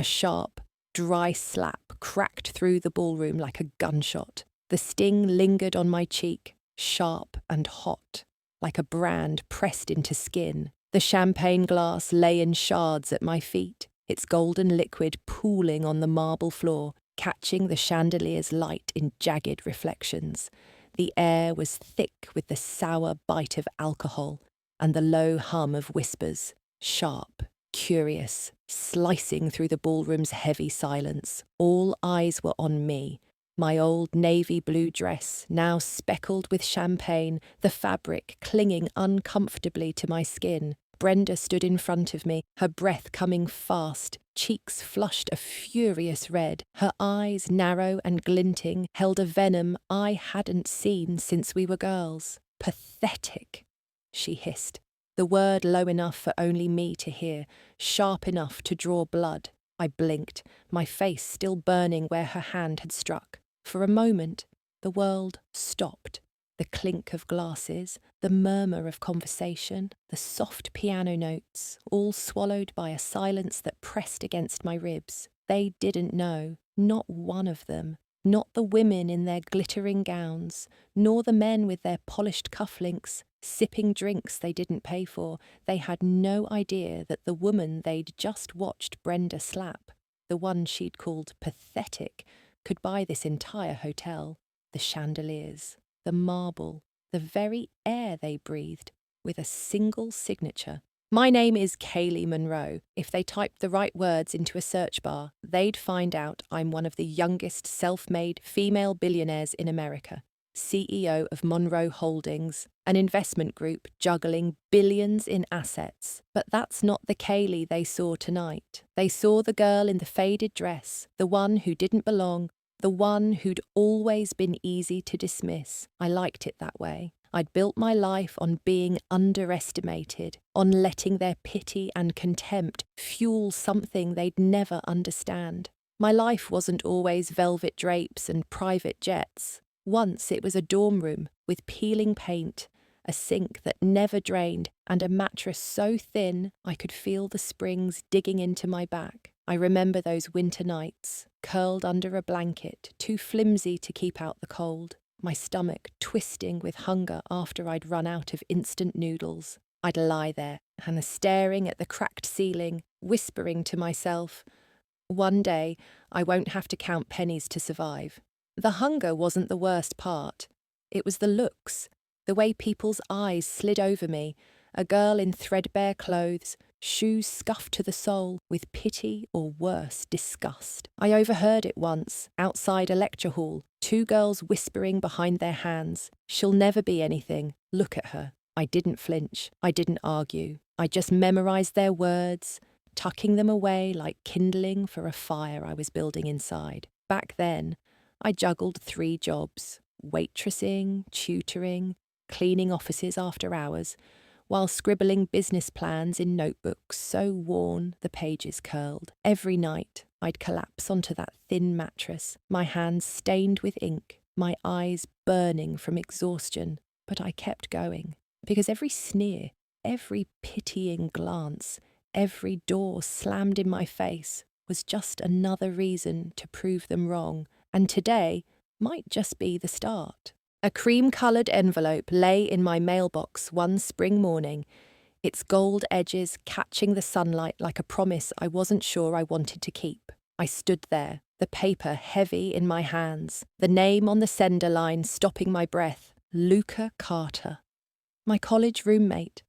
A sharp, dry slap cracked through the ballroom like a gunshot. The sting lingered on my cheek, sharp and hot, like a brand pressed into skin. The champagne glass lay in shards at my feet, its golden liquid pooling on the marble floor, catching the chandelier's light in jagged reflections. The air was thick with the sour bite of alcohol and the low hum of whispers, sharp, curious, slicing through the ballroom's heavy silence. All eyes were on me. My old navy blue dress, now speckled with champagne, the fabric clinging uncomfortably to my skin. Brenda stood in front of me, her breath coming fast, cheeks flushed a furious red. Her eyes, narrow and glinting, held a venom I hadn't seen since we were girls. "Pathetic," she hissed, the word low enough for only me to hear, sharp enough to draw blood. I blinked, my face still burning where her hand had struck. For a moment, the world stopped. The clink of glasses, the murmur of conversation, the soft piano notes, all swallowed by a silence that pressed against my ribs. They didn't know, not one of them, not the women in their glittering gowns, nor the men with their polished cufflinks, sipping drinks they didn't pay for. They had no idea that the woman they'd just watched Brenda slap, the one she'd called pathetic, could buy this entire hotel, the chandeliers, the marble, the very air they breathed, with a single signature. My name is Kaylee Monroe. If they typed the right words into a search bar, they'd find out I'm one of the youngest self-made female billionaires in America, CEO of Monroe Holdings, an investment group juggling billions in assets. But that's not the Kaylee they saw tonight. They saw the girl in the faded dress, the one who didn't belong, the one who'd always been easy to dismiss. I liked it that way. I'd built my life on being underestimated, on letting their pity and contempt fuel something they'd never understand. My life wasn't always velvet drapes and private jets. Once it was a dorm room with peeling paint, a sink that never drained, and a mattress so thin I could feel the springs digging into my back. I remember those winter nights, curled under a blanket, too flimsy to keep out the cold, my stomach twisting with hunger after I'd run out of instant noodles. I'd lie there, and staring at the cracked ceiling, whispering to myself, one day I won't have to count pennies to survive. The hunger wasn't the worst part. It was the looks, the way people's eyes slid over me, a girl in threadbare clothes, shoes scuffed to the sole, with pity or worse, disgust. I overheard it once, outside a lecture hall, two girls whispering behind their hands, "She'll never be anything, look at her." I didn't flinch, I didn't argue. I just memorized their words, tucking them away like kindling for a fire I was building inside. Back then, I juggled 3 jobs, waitressing, tutoring, cleaning offices after hours, while scribbling business plans in notebooks so worn the pages curled. Every night, I'd collapse onto that thin mattress, my hands stained with ink, my eyes burning from exhaustion. But I kept going, because every sneer, every pitying glance, every door slammed in my face was just another reason to prove them wrong, and today might just be the start. A cream-coloured envelope lay in my mailbox one spring morning, its gold edges catching the sunlight like a promise I wasn't sure I wanted to keep. I stood there, the paper heavy in my hands, the name on the sender line stopping my breath, Luca Carter. My college roommate,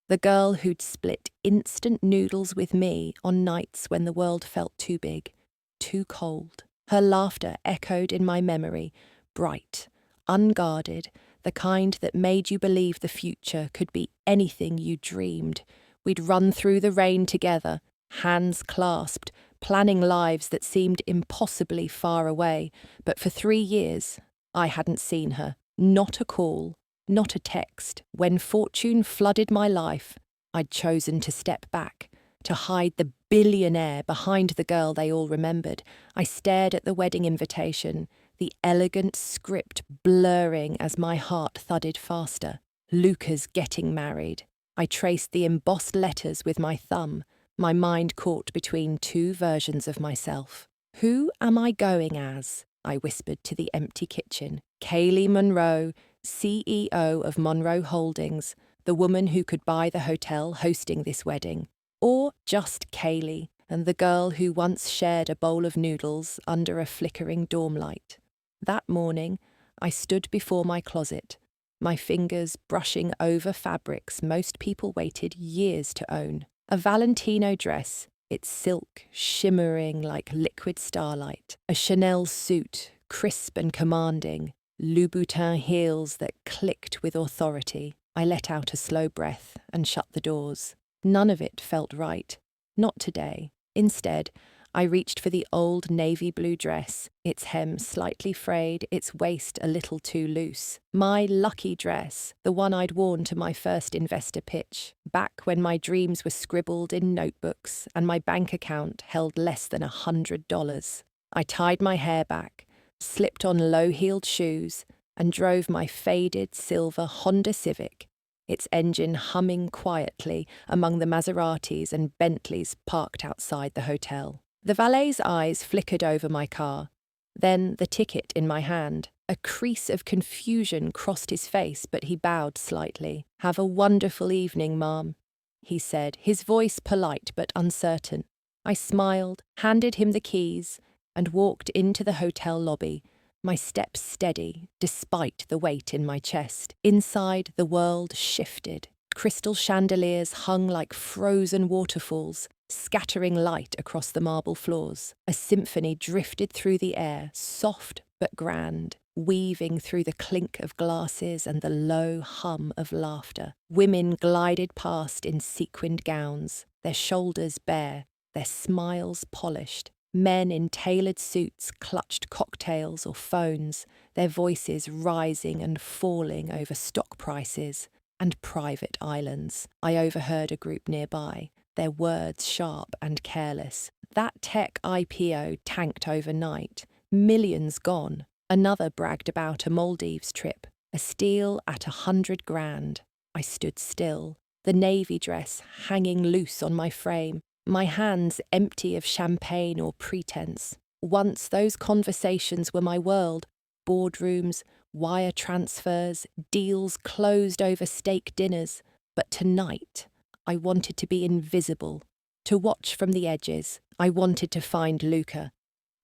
the girl who'd split instant noodles with me on nights when the world felt too big, too cold. Her laughter echoed in my memory, bright, unguarded, the kind that made you believe the future could be anything you dreamed. We'd run through the rain together, hands clasped, planning lives that seemed impossibly far away. But for 3 years, I hadn't seen her. Not a call, not a text. When fortune flooded my life, I'd chosen to step back, to hide the billionaire behind the girl they all remembered. I stared at the wedding invitation, the elegant script blurring as my heart thudded faster. Luca's getting married. I traced the embossed letters with my thumb, my mind caught between two versions of myself. Who am I going as? I whispered to the empty kitchen. Kaylee Monroe, CEO of Monroe Holdings, the woman who could buy the hotel hosting this wedding. Or just Kaylee, and the girl who once shared a bowl of noodles under a flickering dorm light. That morning, I stood before my closet, my fingers brushing over fabrics most people waited years to own. A Valentino dress, its silk shimmering like liquid starlight. A Chanel suit, crisp and commanding. Louboutin heels that clicked with authority. I let out a slow breath and shut the doors. None of it felt right. Not today. Instead, I reached for the old navy blue dress, its hem slightly frayed, its waist a little too loose. My lucky dress, the one I'd worn to my first investor pitch, back when my dreams were scribbled in notebooks and my bank account held less than $100. I tied my hair back, slipped on low-heeled shoes, and drove my faded silver Honda Civic, its engine humming quietly among the Maseratis and Bentleys parked outside the hotel. The valet's eyes flickered over my car, then the ticket in my hand. A crease of confusion crossed his face, but he bowed slightly. "Have a wonderful evening, Ma'am," he said, his voice polite but uncertain. I smiled, handed him the keys, and walked into the hotel lobby, my steps steady despite the weight in my chest. Inside, the world shifted. Crystal chandeliers hung like frozen waterfalls, scattering light across the marble floors. A symphony drifted through the air, soft but grand, weaving through the clink of glasses and the low hum of laughter. Women glided past in sequined gowns, their shoulders bare, their smiles polished. Men in tailored suits clutched cocktails or phones, their voices rising and falling over stock prices and private islands. I overheard a group nearby, their words sharp and careless. "That tech IPO tanked overnight. Millions gone." Another bragged about a Maldives trip, a steal at $100,000. I stood still, the navy dress hanging loose on my frame, my hands empty of champagne or pretense. Once those conversations were my world. Boardrooms, wire transfers, deals closed over steak dinners. But tonight, I wanted to be invisible, to watch from the edges. I wanted to find Luca,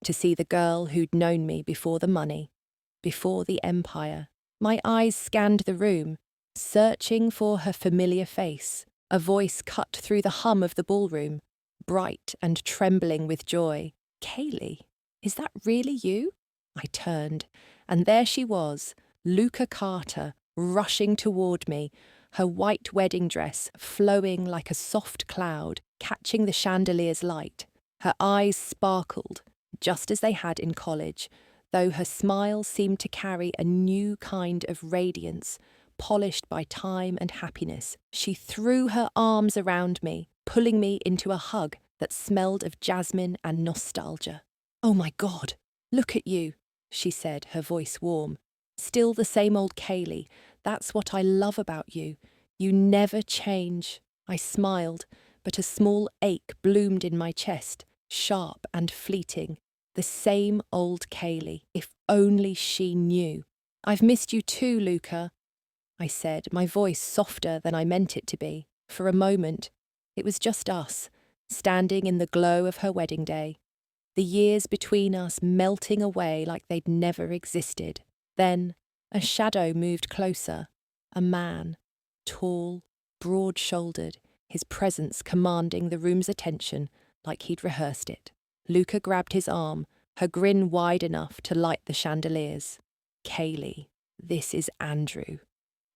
to see the girl who'd known me before the money, before the empire. My eyes scanned the room, searching for her familiar face. A voice cut through the hum of the ballroom, bright and trembling with joy. "Kaylee, is that really you?" I turned, and there she was, Luca Carter, rushing toward me, her white wedding dress flowing like a soft cloud, catching the chandelier's light. Her eyes sparkled, just as they had in college, though her smile seemed to carry a new kind of radiance, polished by time and happiness. She threw her arms around me, pulling me into a hug that smelled of jasmine and nostalgia. "Oh my God, look at you," she said, her voice warm. "Still the same old Kaylee. That's what I love about you. You never change." I smiled, but a small ache bloomed in my chest, sharp and fleeting. The same old Kaylee, if only she knew. "I've missed you too, Luca," I said, my voice softer than I meant it to be. For a moment, it was just us, standing in the glow of her wedding day, the years between us melting away like they'd never existed. Then a shadow moved closer, a man, tall, broad-shouldered, his presence commanding the room's attention like he'd rehearsed it. Luca grabbed his arm, her grin wide enough to light the chandeliers. "Kaylee, this is Andrew."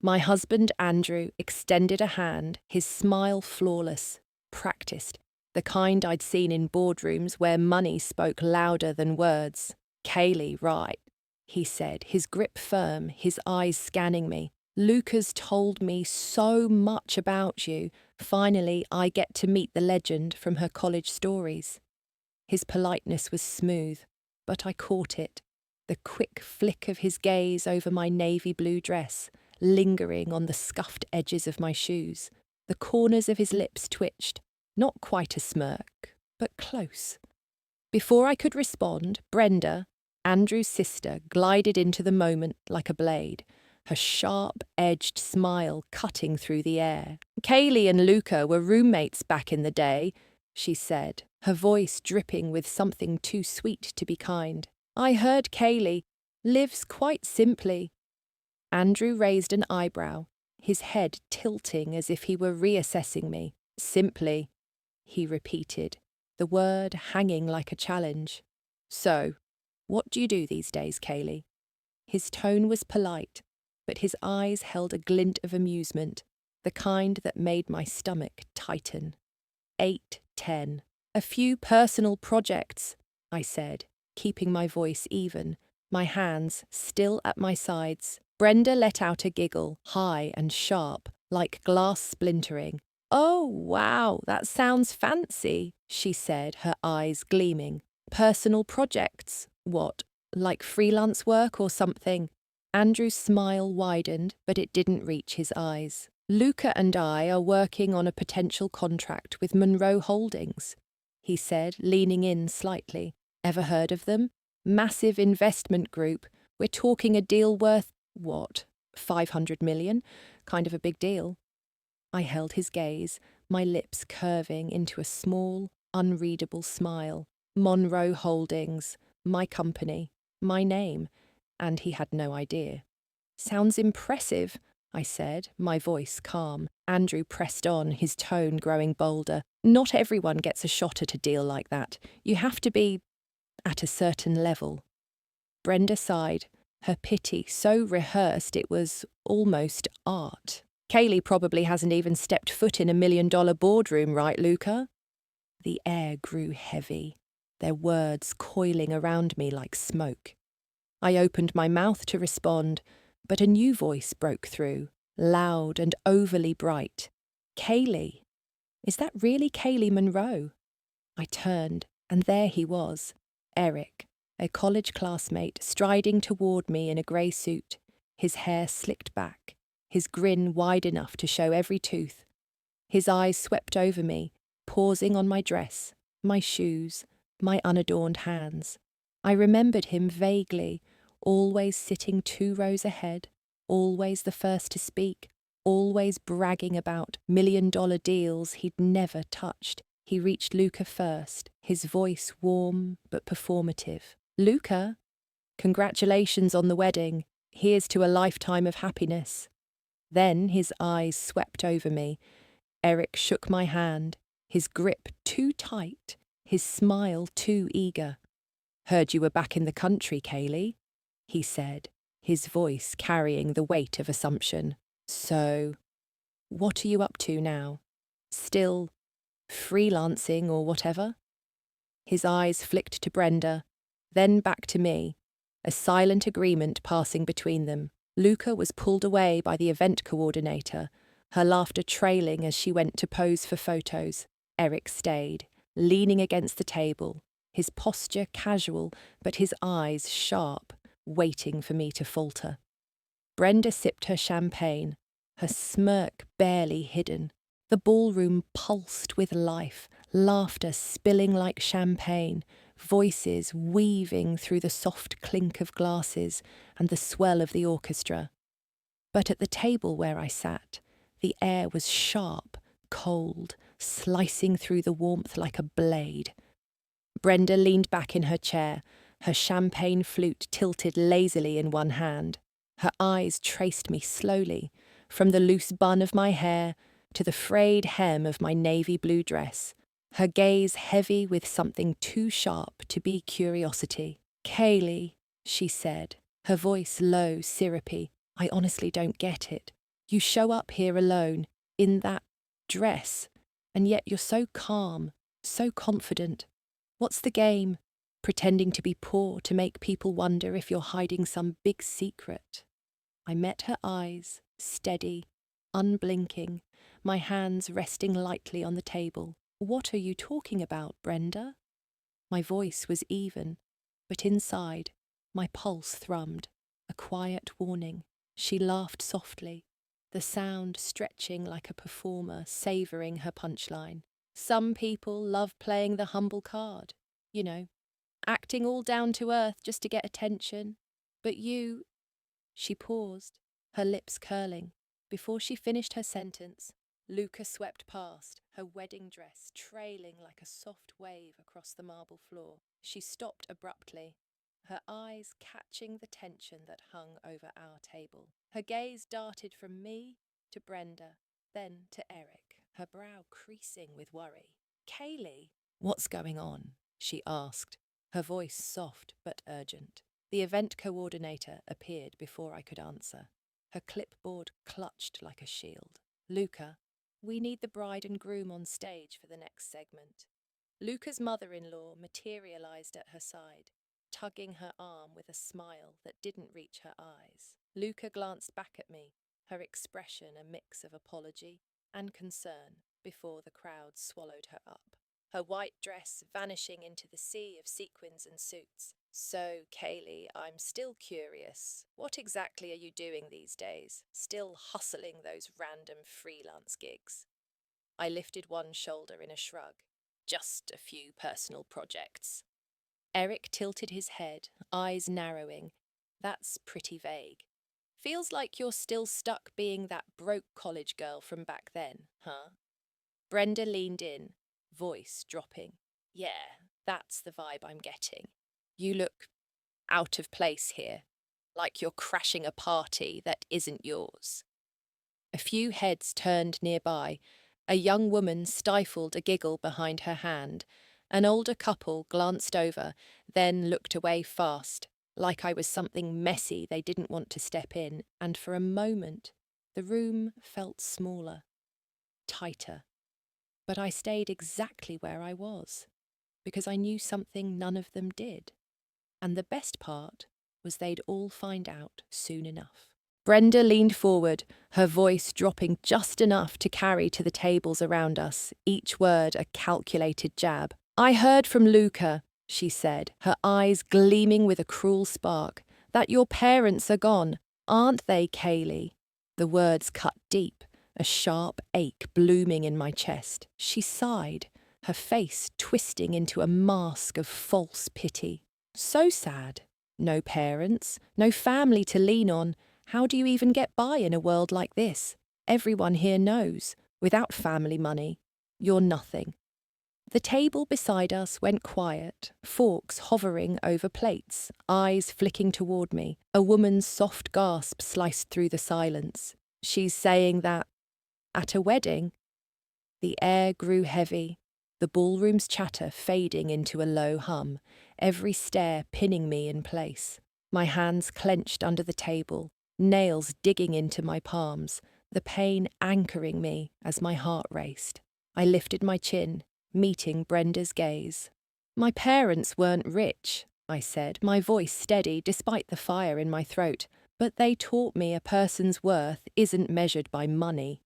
My husband Andrew extended a hand, his smile flawless, practiced, the kind I'd seen in boardrooms where money spoke louder than words. "Kaylee, right," he said, his grip firm, his eyes scanning me. "Luca's told me so much about you. Finally, I get to meet the legend from her college stories." His politeness was smooth, but I caught it, the quick flick of his gaze over my navy blue dress, lingering on the scuffed edges of my shoes. The corners of his lips twitched, Not quite a smirk, but close. Before I could respond, Brenda, Andrew's sister, glided into the moment like a blade, her sharp-edged smile cutting through the air. "Kaylee and Luca were roommates back in the day," she said, her voice dripping with something too sweet to be kind. "I heard Kaylee lives quite simply." Andrew raised an eyebrow, his head tilting as if he were reassessing me. "Simply," he repeated, the word hanging like a challenge. "So, what do you do these days, Kaylee?" His tone was polite, but his eyes held a glint of amusement, the kind that made my stomach tighten. 8-10. "A few personal projects," I said, keeping my voice even, my hands still at my sides. Brenda let out a giggle, high and sharp, like glass splintering. "Oh, wow, that sounds fancy," she said, her eyes gleaming. "Personal projects? What, like freelance work or something?" Andrew's smile widened, but it didn't reach his eyes. "Luca and I are working on a potential contract with Monroe Holdings," he said, leaning in slightly. "Ever heard of them? Massive investment group. We're talking a deal worth, what, 500 million? Kind of a big deal." I held his gaze, my lips curving into a small, unreadable smile. Monroe Holdings, my company, my name, and he had no idea. "Sounds impressive," I said, my voice calm. Andrew pressed on, his tone growing bolder. "Not everyone gets a shot at a deal like that. You have to be at a certain level." Brenda sighed, her pity so rehearsed it was almost art. "Kaylee probably hasn't even stepped foot in $1 million boardroom, right, Luca?" The air grew heavy, their words coiling around me like smoke. I opened my mouth to respond, but a new voice broke through, loud and overly bright. "Kaylee? Is that really Kaylee Monroe?" I turned, and there he was, Eric, a college classmate, striding toward me in a grey suit, his hair slicked back, his grin wide enough to show every tooth. His eyes swept over me, pausing on my dress, my shoes, my unadorned hands. I remembered him vaguely, always sitting 2 rows ahead, always the first to speak, always bragging about $1 million deals he'd never touched. He reached Luca first, his voice warm but performative. "Luca, congratulations on the wedding. Here's to a lifetime of happiness." Then his eyes swept over me. Eric shook my hand, his grip too tight, his smile too eager. "Heard you were back in the country, Kaylee," he said, his voice carrying the weight of assumption. "So, what are you up to now? Still freelancing or whatever?" His eyes flicked to Brenda, then back to me, a silent agreement passing between them. Luca was pulled away by the event coordinator, her laughter trailing as she went to pose for photos. Eric stayed, leaning against the table, his posture casual but his eyes sharp, waiting for me to falter. Brenda sipped her champagne, her smirk barely hidden. The ballroom pulsed with life, laughter spilling like champagne, voices weaving through the soft clink of glasses and the swell of the orchestra. But at the table where I sat, the air was sharp, cold, slicing through the warmth like a blade. Brenda leaned back in her chair, her champagne flute tilted lazily in one hand. Her eyes traced me slowly, from the loose bun of my hair to the frayed hem of my navy blue dress, her gaze heavy with something too sharp to be curiosity. "Kaylee," she said, her voice low, syrupy, "I honestly don't get it. You show up here alone, in that dress, and yet you're so calm, so confident. What's the game? Pretending to be poor to make people wonder if you're hiding some big secret?" I met her eyes, steady, unblinking, my hands resting lightly on the table. "What are you talking about, Brenda?" My voice was even, but inside, my pulse thrummed, a quiet warning. She laughed softly, the sound stretching like a performer savouring her punchline. Some people love playing the humble card, acting all down to earth just to get attention. But you, she paused, her lips curling. Before she finished her sentence, Luca swept past, her wedding dress trailing like a soft wave across the marble floor. She stopped abruptly, her eyes catching the tension that hung over our table. Her gaze darted from me to Brenda, then to Eric, her brow creasing with worry. "Kaylee, what's going on?" she asked, her voice soft but urgent. The event coordinator appeared before I could answer, her clipboard clutched like a shield. "Luca, we need the bride and groom on stage for the next segment." Luca's mother-in-law materialized at her side, tugging her arm with a smile that didn't reach her eyes. Luca glanced back at me, her expression a mix of apology and concern before the crowd swallowed her up, her white dress vanishing into the sea of sequins and suits. "So, Kaylee, I'm still curious. What exactly are you doing these days? Still hustling those random freelance gigs?" I lifted one shoulder in a shrug. "Just a few personal projects." Eric tilted his head, eyes narrowing. "That's pretty vague. Feels like you're still stuck being that broke college girl from back then, huh?" Brenda leaned in, voice dropping. "Yeah, that's the vibe I'm getting. You look out of place here, like you're crashing a party that isn't yours." A few heads turned nearby. A young woman stifled a giggle behind her hand. An older couple glanced over, then looked away fast, like I was something messy they didn't want to step in, and for a moment, the room felt smaller, tighter. But I stayed exactly where I was, because I knew something none of them did. And the best part was they'd all find out soon enough. Brenda leaned forward, her voice dropping just enough to carry to the tables around us, each word a calculated jab. "I heard from Luca," she said, her eyes gleaming with a cruel spark, "that your parents are gone. Aren't they, Kaylee?" The words cut deep, a sharp ache blooming in my chest. She sighed, her face twisting into a mask of false pity. "So sad. No parents, no family to lean on. How do you even get by in a world like this? Everyone here knows, without family money, you're nothing." The table beside us went quiet, forks hovering over plates, eyes flicking toward me. A woman's soft gasp sliced through the silence. "She's saying that at a wedding?" The air grew heavy, the ballroom's chatter fading into a low hum, every stare pinning me in place. My hands clenched under the table, nails digging into my palms, the pain anchoring me as my heart raced. I lifted my chin, meeting Brenda's gaze. "My parents weren't rich," I said, my voice steady despite the fire in my throat, "but they taught me a person's worth isn't measured by money."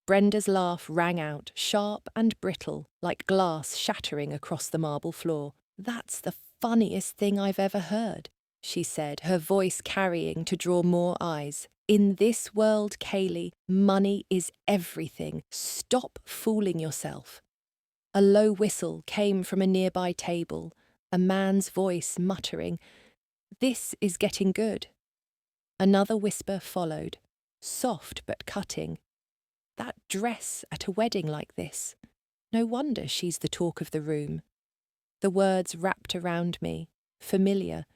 Brenda's laugh rang out, sharp and brittle, like glass shattering across the marble floor. "That's the funniest thing I've ever heard," she said, her voice carrying to draw more eyes. "In this world, Kaylee, money is everything. Stop fooling yourself." A low whistle came from a nearby table, a man's voice muttering, "This is getting good." Another whisper followed, soft but cutting. "That dress at a wedding like this. No wonder she's the talk of the room." The words wrapped around me, familiar,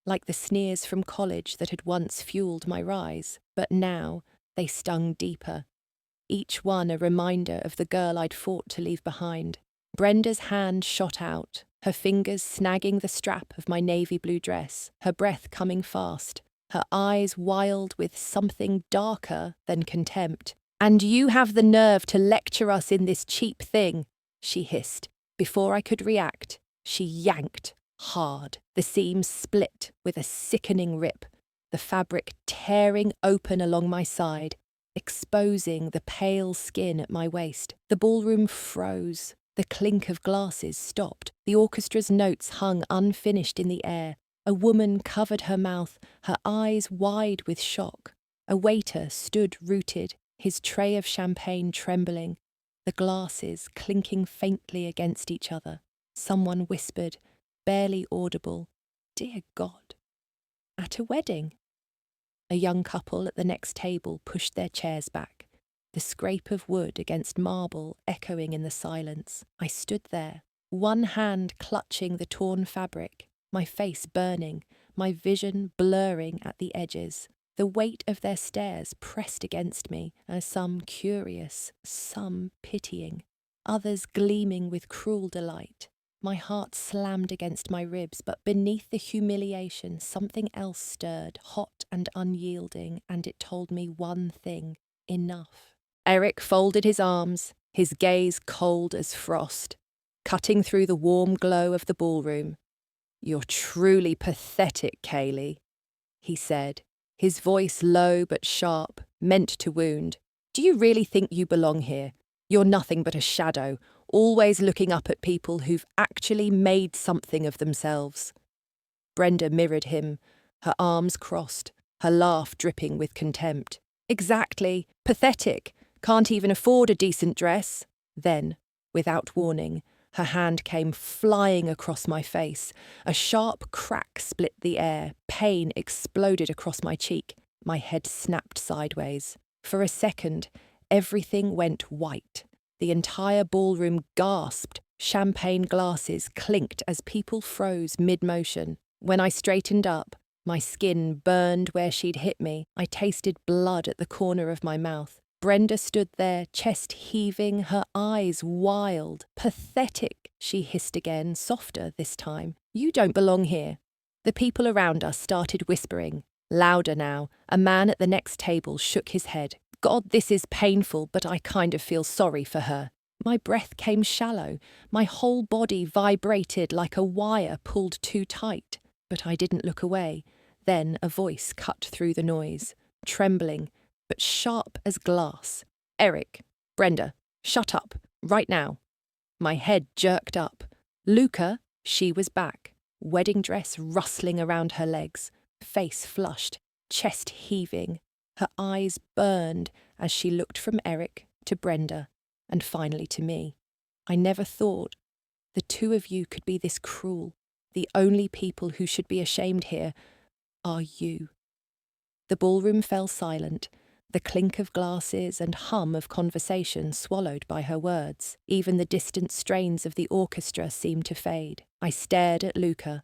like the sneers from college that had once fueled my rise, but now they stung deeper, each one a reminder of the girl I'd fought to leave behind. Brenda's hand shot out, her fingers snagging the strap of my navy blue dress, her breath coming fast, her eyes wild with something darker than contempt. "And you have the nerve to lecture us in this cheap thing," she hissed. Before I could react, she yanked hard. The seams split with a sickening rip, the fabric tearing open along my side, exposing the pale skin at my waist. The ballroom froze. The clink of glasses stopped. The orchestra's notes hung unfinished in the air. A woman covered her mouth, her eyes wide with shock. A waiter stood rooted, his tray of champagne trembling. the glasses clinking faintly against each other. Someone whispered, barely audible, "Dear God." At a wedding. A young couple at the next table pushed their chairs back, the scrape of wood against marble echoing in the silence. I stood there, one hand clutching the torn fabric, my face burning, my vision blurring at the edges. The weight of their stares pressed against me, as some curious, some pitying, others gleaming with cruel delight. My heart slammed against my ribs, but beneath the humiliation something else stirred, hot and unyielding, and it told me one thing: enough. Eric folded his arms, his gaze cold as frost, cutting through the warm glow of the ballroom. "You're truly pathetic, Kaylee," he said, his voice low but sharp, meant to wound. "Do you really think you belong here? You're nothing but a shadow, always looking up at people who've actually made something of themselves." Brenda mirrored him, her arms crossed, her laugh dripping with contempt. "Exactly. Pathetic. Can't even afford a decent dress." Then, without warning, her hand came flying across my face. A sharp crack split the air. Pain exploded across my cheek. My head snapped sideways. For a second, everything went white. The entire ballroom gasped. Champagne glasses clinked as people froze mid-motion. When I straightened up, my skin burned where she'd hit me. I tasted blood at the corner of my mouth. Brenda stood there, chest heaving, her eyes wild. "Pathetic," she hissed again, softer this time. "You don't belong here." The people around us started whispering. Louder now. A man at the next table shook his head. "God, this is painful, but I kind of feel sorry for her." My breath came shallow. My whole body vibrated like a wire pulled too tight. But I didn't look away. Then a voice cut through the noise, trembling, but sharp as glass. "Eric, Brenda, shut up, right now." My head jerked up. Luca, she was back, wedding dress rustling around her legs, face flushed, chest heaving. Her eyes burned as she looked from Eric to Brenda, and finally to me. "I never thought the two of you could be this cruel. The only people who should be ashamed here are you." The ballroom fell silent, the clink of glasses and hum of conversation swallowed by her words. Even the distant strains of the orchestra seemed to fade. I stared at Luca,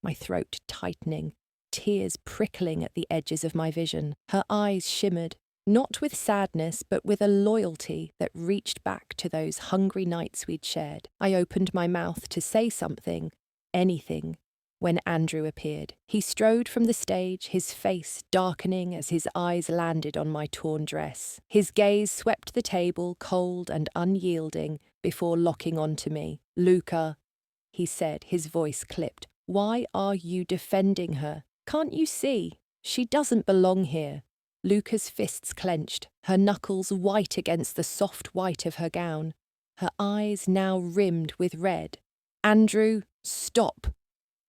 my throat tightening, tears prickling at the edges of my vision. Her eyes shimmered, not with sadness, but with a loyalty that reached back to those hungry nights we'd shared. I opened my mouth to say something, anything, when Andrew appeared. He strode from the stage, his face darkening as his eyes landed on my torn dress. His gaze swept the table, cold and unyielding, before locking onto me. "Luca," he said, his voice clipped, "why are you defending her? Can't you see? She doesn't belong here." Luca's fists clenched, her knuckles white against the soft white of her gown, her eyes now rimmed with red. "Andrew, stop,"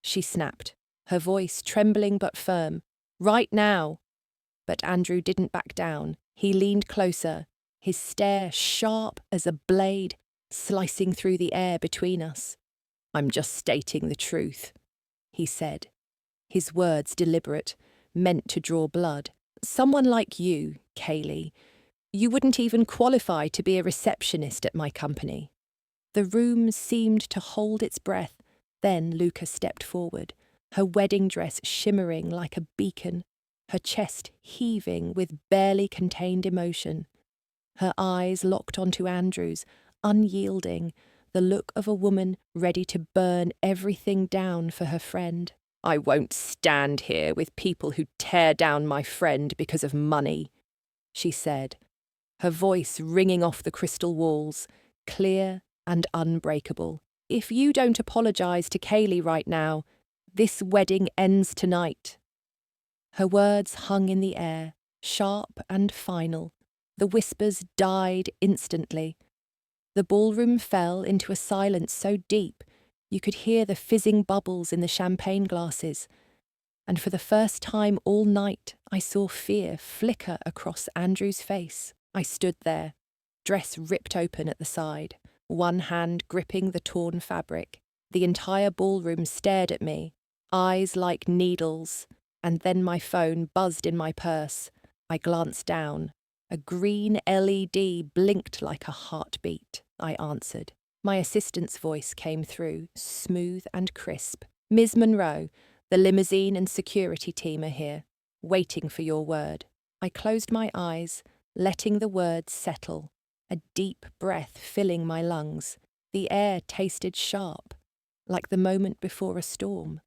she snapped, her voice trembling but firm. "Right now." But Andrew didn't back down. He leaned closer, his stare sharp as a blade, slicing through the air between us. "I'm just stating the truth," he said, his words deliberate, meant to draw blood. "Someone like you, Kaylee, you wouldn't even qualify to be a receptionist at my company." The room seemed to hold its breath. Then Luca stepped forward, her wedding dress shimmering like a beacon, her chest heaving with barely contained emotion. Her eyes locked onto Andrew's, unyielding, the look of a woman ready to burn everything down for her friend. "I won't stand here with people who tear down my friend because of money," she said, her voice ringing off the crystal walls, clear and unbreakable. "If you don't apologize to Kaylee right now, this wedding ends tonight." Her words hung in the air, sharp and final. The whispers died instantly. The ballroom fell into a silence so deep you could hear the fizzing bubbles in the champagne glasses, and for the first time all night I saw fear flicker across Andrew's face. I stood there, dress ripped open at the side, one hand gripping the torn fabric. The entire ballroom stared at me, eyes like needles, and then my phone buzzed in my purse. I glanced down. A green LED blinked like a heartbeat. I answered. My assistant's voice came through, smooth and crisp. "Ms. Monroe, the limousine and security team are here, waiting for your word." I closed my eyes, letting the words settle, a deep breath filling my lungs. The air tasted sharp, like the moment before a storm.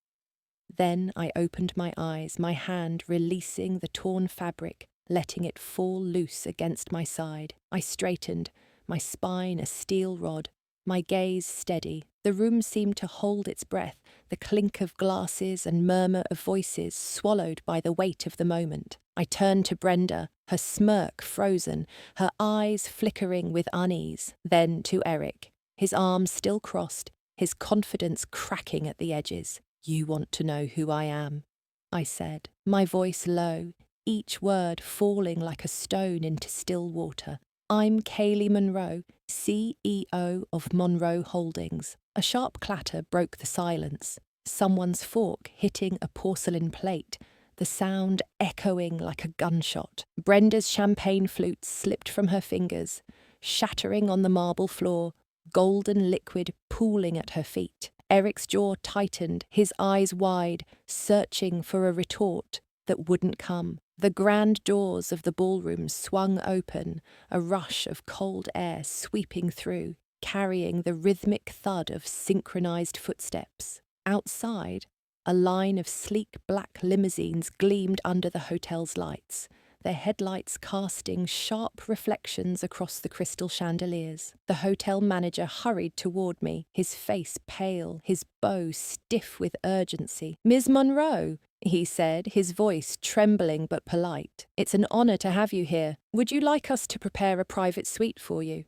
Then I opened my eyes, my hand releasing the torn fabric, letting it fall loose against my side. I straightened, my spine a steel rod, my gaze steady. The room seemed to hold its breath, the clink of glasses and murmur of voices swallowed by the weight of the moment. I turned to Brenda, her smirk frozen, her eyes flickering with unease. Then to Eric, his arms still crossed, his confidence cracking at the edges. "You want to know who I am," I said, my voice low, each word falling like a stone into still water. "I'm Kaylee Monroe, CEO of Monroe Holdings." A sharp clatter broke the silence, someone's fork hitting a porcelain plate, the sound echoing like a gunshot. Brenda's champagne flute slipped from her fingers, shattering on the marble floor, golden liquid pooling at her feet. Eric's jaw tightened, his eyes wide, searching for a retort that wouldn't come. The grand doors of the ballroom swung open, a rush of cold air sweeping through, carrying the rhythmic thud of synchronized footsteps. Outside, a line of sleek black limousines gleamed under the hotel's lights, their headlights casting sharp reflections across the crystal chandeliers. The hotel manager hurried toward me, his face pale, his bow stiff with urgency. "Ms. Monroe," he said, his voice trembling but polite. "It's an honor to have you here. Would you like us to prepare a private suite for you?"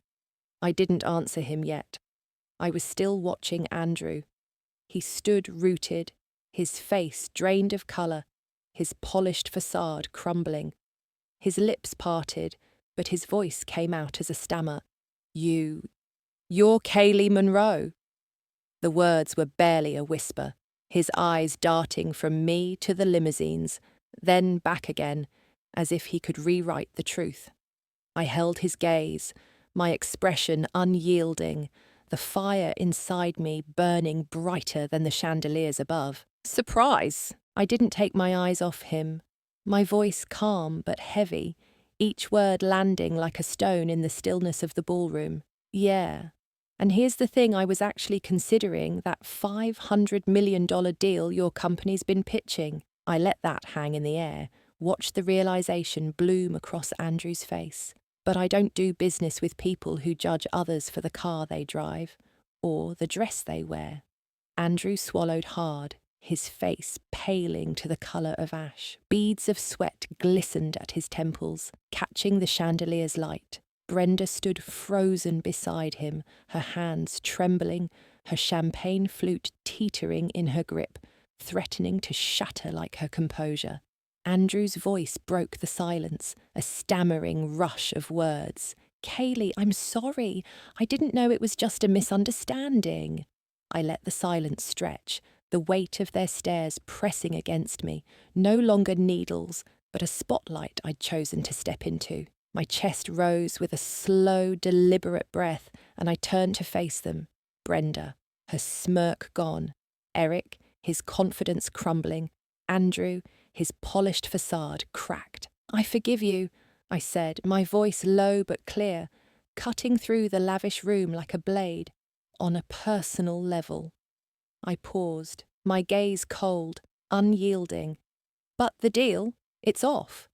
I didn't answer him yet. I was still watching Andrew. He stood rooted, his face drained of color, his polished facade crumbling. His lips parted, but his voice came out as a stammer. You're Kaylee Monroe." The words were barely a whisper, his eyes darting from me to the limousines, then back again, as if he could rewrite the truth. I held his gaze, my expression unyielding, the fire inside me burning brighter than the chandeliers above. "Surprise!" I didn't take my eyes off him, my voice calm but heavy, each word landing like a stone in the stillness of the ballroom. "Yeah. And here's the thing, I was actually considering that $500 million deal your company's been pitching." I let that hang in the air, watched the realization bloom across Andrew's face. But I don't do business with people who judge others for the car they drive, or the dress they wear. Andrew swallowed hard, his face paling to the colour of ash. Beads of sweat glistened at his temples, catching the chandelier's light. Brenda stood frozen beside him, her hands trembling, her champagne flute teetering in her grip, threatening to shatter like her composure. Andrew's voice broke the silence, a stammering rush of words. "Kaylee, I'm sorry. I didn't know it was just a misunderstanding." I let the silence stretch, the weight of their stares pressing against me, no longer needles, but a spotlight I'd chosen to step into. My chest rose with a slow, deliberate breath, and I turned to face them. Brenda, her smirk gone. Eric, his confidence crumbling. Andrew, his polished facade cracked. "I forgive you," I said, my voice low but clear, cutting through the lavish room like a blade, on a personal level. I paused, my gaze cold, unyielding. "But the deal, it's off."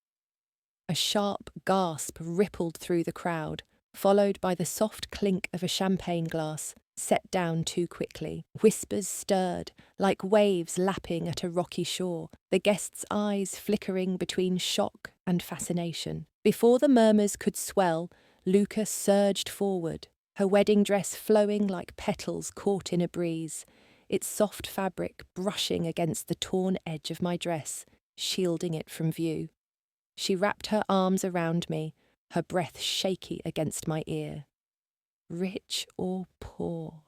A sharp gasp rippled through the crowd, followed by the soft clink of a champagne glass, set down too quickly. Whispers stirred, like waves lapping at a rocky shore, the guests' eyes flickering between shock and fascination. Before the murmurs could swell, Luca surged forward, her wedding dress flowing like petals caught in a breeze, its soft fabric brushing against the torn edge of my dress, shielding it from view. She wrapped her arms around me, her breath shaky against my ear. "Rich or poor,"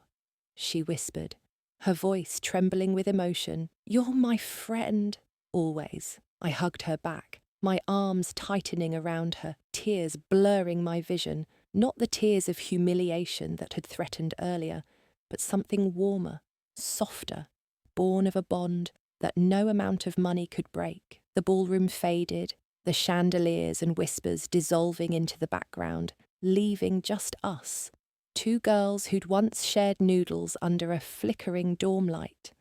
she whispered, her voice trembling with emotion. "You're my friend." "Always." I hugged her back, my arms tightening around her, tears blurring my vision, not the tears of humiliation that had threatened earlier, but something warmer, softer, born of a bond that no amount of money could break. The ballroom faded, the chandeliers and whispers dissolving into the background, leaving just us, two girls who'd once shared noodles under a flickering dorm light.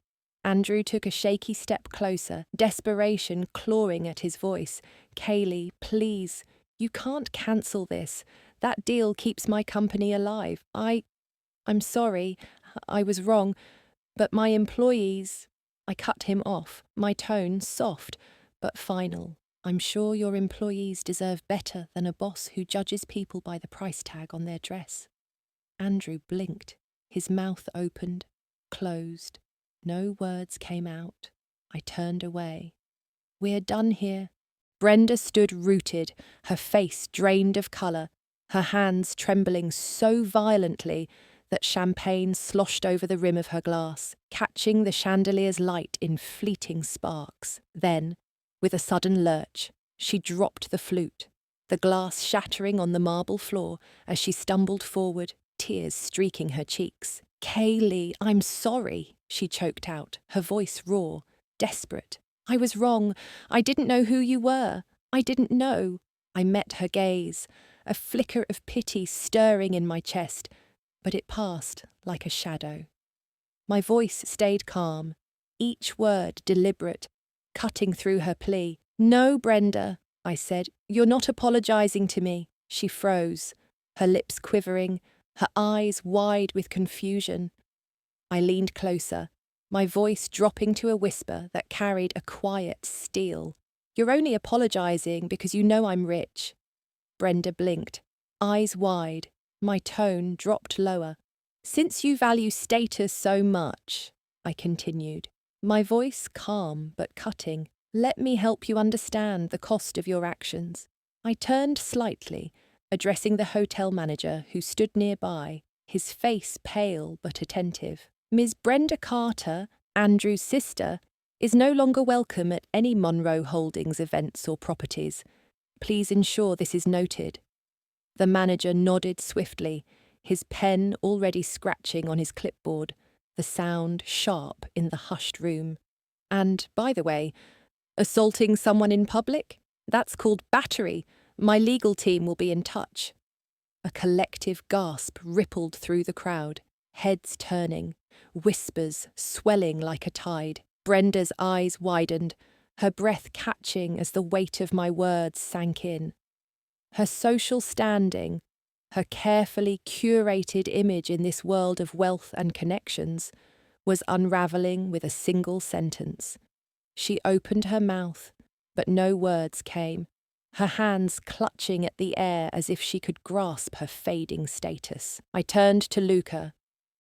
Andrew took a shaky step closer, desperation clawing at his voice. "Kaylee, please, you can't cancel this. That deal keeps my company alive. I'm sorry, I was wrong, but my employees..." I cut him off, my tone soft, but final. "I'm sure your employees deserve better than a boss who judges people by the price tag on their dress." Andrew blinked, his mouth opened, closed. No words came out. I turned away. "We're done here." Brenda stood rooted, her face drained of colour, her hands trembling so violently that champagne sloshed over the rim of her glass, catching the chandelier's light in fleeting sparks. Then, with a sudden lurch, she dropped the flute, the glass shattering on the marble floor as she stumbled forward, tears streaking her cheeks. "Kaylee, I'm sorry," she choked out, her voice raw, desperate. "I was wrong. I didn't know who you were. I didn't know." I met her gaze, a flicker of pity stirring in my chest, but it passed like a shadow. My voice stayed calm, each word deliberate, cutting through her plea. "No, Brenda," I said, "you're not apologising to me." She froze, her lips quivering, her eyes wide with confusion. I leaned closer, my voice dropping to a whisper that carried a quiet steel. "You're only apologising because you know I'm rich." Brenda blinked, eyes wide, my tone dropped lower. "Since you value status so much," I continued, my voice calm but cutting, "let me help you understand the cost of your actions." I turned slightly, addressing the hotel manager who stood nearby, his face pale but attentive. "Ms. Brenda Carter, Andrew's sister, is no longer welcome at any Monroe Holdings events or properties. Please ensure this is noted." The manager nodded swiftly, his pen already scratching on his clipboard, the sound sharp in the hushed room. "And, by the way, assaulting someone in public? That's called battery. My legal team will be in touch." A collective gasp rippled through the crowd, heads turning, whispers swelling like a tide. Brenda's eyes widened, her breath catching as the weight of my words sank in. Her social standing, her carefully curated image in this world of wealth and connections, was unravelling with a single sentence. She opened her mouth, but no words came, her hands clutching at the air as if she could grasp her fading status. I turned to Luca,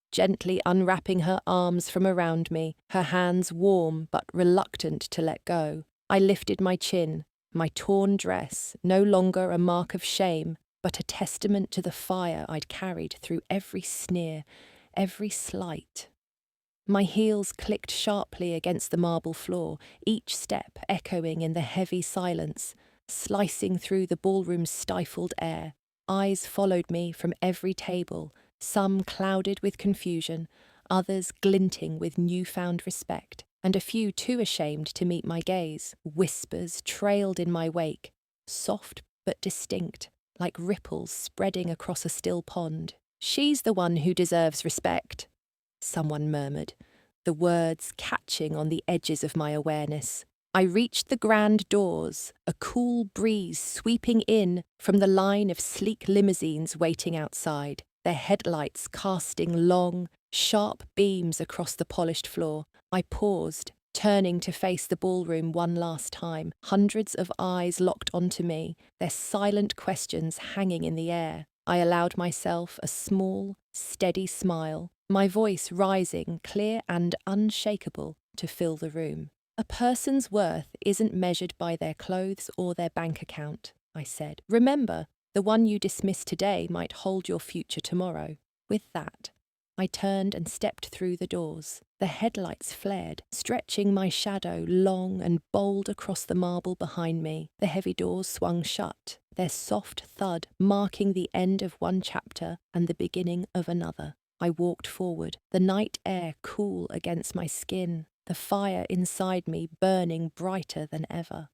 gently unwrapping her arms from around me, her hands warm but reluctant to let go. I lifted my chin, my torn dress no longer a mark of shame, but a testament to the fire I'd carried through every sneer, every slight. My heels clicked sharply against the marble floor, each step echoing in the heavy silence, slicing through the ballroom's stifled air. Eyes followed me from every table, some clouded with confusion, others glinting with newfound respect, and a few too ashamed to meet my gaze. Whispers trailed in my wake, soft but distinct, like ripples spreading across a still pond. "She's the one who deserves respect," someone murmured, the words catching on the edges of my awareness. I reached the grand doors, a cool breeze sweeping in from the line of sleek limousines waiting outside, their headlights casting long, sharp beams across the polished floor. I paused, turning to face the ballroom one last time, hundreds of eyes locked onto me, their silent questions hanging in the air. I allowed myself a small, steady smile, my voice rising, clear and unshakable, to fill the room. "A person's worth isn't measured by their clothes or their bank account," I said. "Remember, The one you dismiss today might hold your future tomorrow. With that, I turned and stepped through the doors. The headlights flared, stretching my shadow long and bold across the marble behind me. The heavy doors swung shut, their soft thud marking the end of one chapter and the beginning of another. I walked forward, the night air cool against my skin, the fire inside me burning brighter than ever.